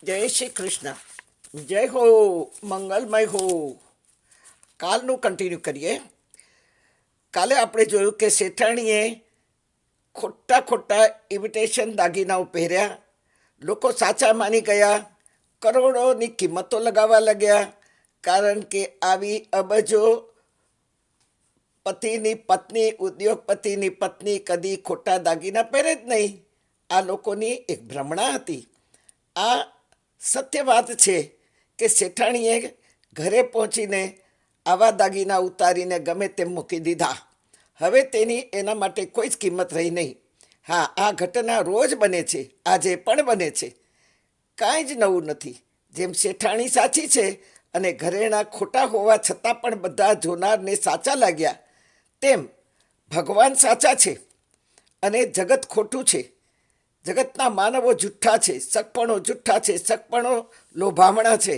જય શ્રી કૃષ્ણ. જય હો, મંગલમય હો. કાલનું કન્ટિન્યુ કરીએ. કાલે આપણે જોયું કે શેઠાણીએ ખોટા ખોટા ઇમિટેશન દાગીનાઓ પહેર્યા, લોકો સાચા માની ગયા, કરોડોની કિંમતો લગાવવા લાગ્યા. કારણ કે આવી અબજો પતિની પત્ની, ઉદ્યોગપતિની પત્ની કદી ખોટા દાગીના પહેરે જ નહીં. આ લોકોની એક ભ્રમણા હતી. આ સત્ય વાત છે કે શેઠાણીએ ઘરે પહોંચીને આવા દાગીના ઉતારીને ગમે તેમ મૂકી દીધા. હવે તેની એના માટે કોઈ જ કિંમત રહી નહીં. હા, આ ઘટના રોજ બને છે, આજે પણ બને છે. કાંઈ જ નવું નથી. જેમ શેઠાણી સાચી છે અને ઘરેણાં ખોટા હોવા છતાં પણ બધા જોનારને સાચા લાગ્યા, તેમ ભગવાન સાચા છે અને જગત ખોટું છે. જગતના માનવો જુઠ્ઠા છે, સગપણો જુઠ્ઠા છે, સગપણો લોભામણા છે,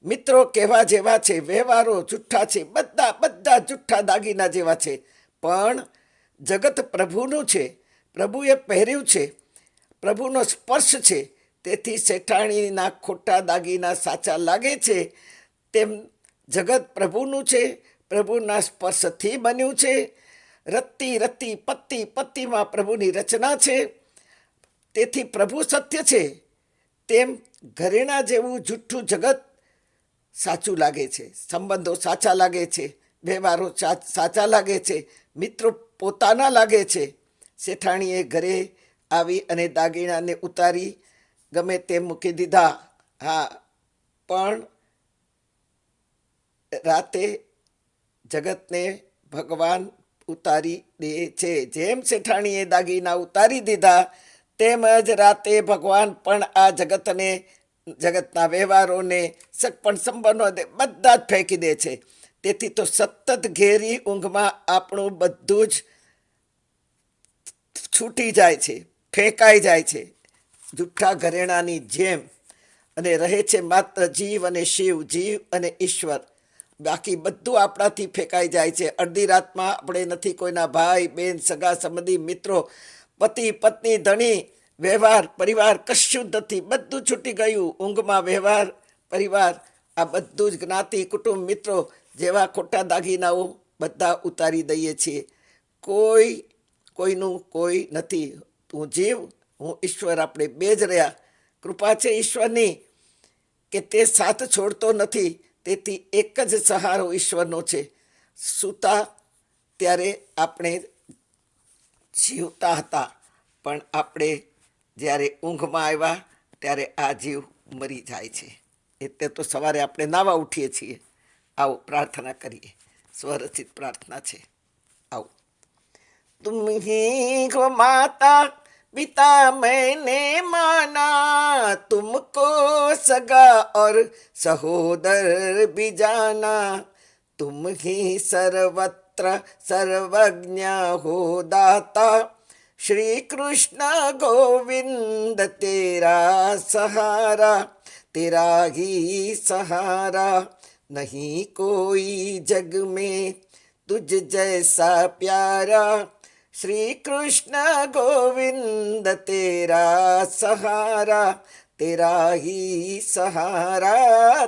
મિત્રો કહેવા જેવા છે, વ્યવહારો જુઠ્ઠા છે, બધા બધા જુઠ્ઠા દાગીના જેવા છે. પણ જગત પ્રભુનું છે, પ્રભુએ પહેર્યું છે, પ્રભુનો સ્પર્શ છે. તેથી શેઠાણીના ખોટા દાગીના સાચા લાગે છે. તેમ જગત પ્રભુનું છે, પ્રભુના સ્પર્શથી બન્યું છે. રત્તી રત્તી પત્તી પત્તીમાં પ્રભુની રચના છે. તેથી પ્રભુ સત્ય છે. તેમ ઘરેણા જેવું જુઠ્ઠું જગત સાચું લાગે છે, સંબંધો સાચા લાગે છે, વ્યવહારો સાચા લાગે છે, મિત્રો પોતાના લાગે છે. શેઠાણીએ ઘરે આવી અને દાગીનાને ઉતારી ગમે તેમ મૂકી દીધા. હા, પણ રાતે જગતને ભગવાન ઉતારી દે છે. જેમ શેઠાણીએ દાગીના ઉતારી દીધા, તેમજ રાતે ભગવાન પણ આ જગતને, જગતના વ્યવહારોને, સગપણ સંબંધોને બધા જ ફેંકી દે છે. તેથી તો સતત ઘેરી ઊંઘમાં આપણું બધું જ છૂટી જાય છે, ફેંકાઈ જાય છે જુઠ્ઠા ઘરેણાની જેમ, અને રહે છે માત્ર જીવ અને શિવ, જીવ અને ઈશ્વર. બાકી બધું આપણાથી ફેંકાઈ જાય છે. અડધી રાતમાં આપણે નથી કોઈના ભાઈ બેન, સગા સંબંધી, મિત્રો, પતિ પત્ની, ધણી, વ્યવહાર, પરિવાર કશું જ નથી. બધું છૂટી ગયું. ઊંઘમાં વ્યવહાર, પરિવાર, આ બધું જ જ્ઞાતિ, કુટુંબ, મિત્રો જેવા ખોટા દાગીનાઓ બધા ઉતારી દઈએ છીએ. કોઈનું કોઈ નથી. તું જીવ, હું ઈશ્વર, આપણે બે જ રહ્યા. કૃપા છે ઈશ્વરની કે તે સાથ છોડતો નથી. તેથી એક જ સહારો ઈશ્વરનો છે. સૂતા ત્યારે આપણે જીવતા હતા, પણ આપણે જ્યારે ઊંઘમાં આવ્યા ત્યારે આ જીવ મરી જાય છે. એટલે તો સવારે આપણે નાવા ઉઠીએ છીએ. આવો પ્રાર્થના કરીએ. સ્વરચિત પ્રાર્થના છે. આવો. तुम ही हो माता पिता मैंने माना, तुमको सगा और सहोदर भी जाना. तुम ही सर्वत्र सर्वज्ञ हो दाता, श्री कृष्ण गोविंद तेरा सहारा, तेरा ही सहारा. नहीं कोई जग में तुझ जैसा प्यारा, श्री कृष्ण गोविंद तेरा सहारा, तेरा ही सहारा,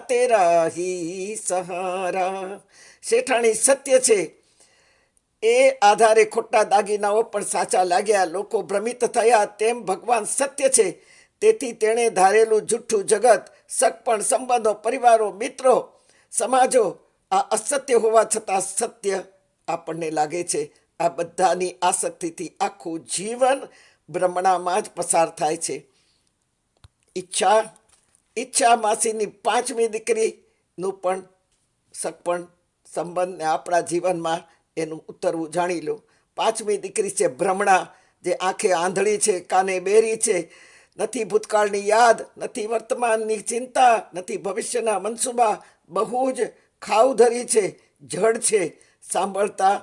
तेरा ही सहारा. શેઠાણી સત્ય છે. એ આધારે ખોટા દાગીનાઓ પણ સાચા લાગ્યા. લોકો ભ્રમિત થયા. તેમ ભગવાન સત્ય છે. તેથી તેણે ધારેલું જુઠ્ઠું જગત, સગપણ સંબંધો, પરિવારો, મિત્રો, સમાજો આ અસત્ય હોવા છતાં સત્ય આપણને લાગે છે. આ બધાની આસક્તિથી આખું જીવન ભ્રમણામાં જ પસાર થાય છે. ઈચ્છા માસીની 5મી દીકરીનું પણ સગપણ સંબંધને આપણા જીવનમાં એનું ઉતરવું જાણી લો. 5મી દીકરી છે ભ્રમણા, જે આંખે આંધળી છે, કાને બેરી છે. નથી ભૂતકાળની યાદ, નથી વર્તમાનની ચિંતા, નથી ભવિષ્યના મનસુબા. બહુ જ ખાઉધરી છે, જડ છે. સાંભળતા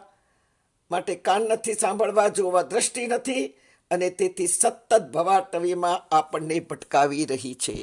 માટે કાન નથી, સાંભળવા જોવા દ્રષ્ટિ નથી, અને તેથી સતત ભવાટવીમાં આપણને ભટકાવી રહી છે.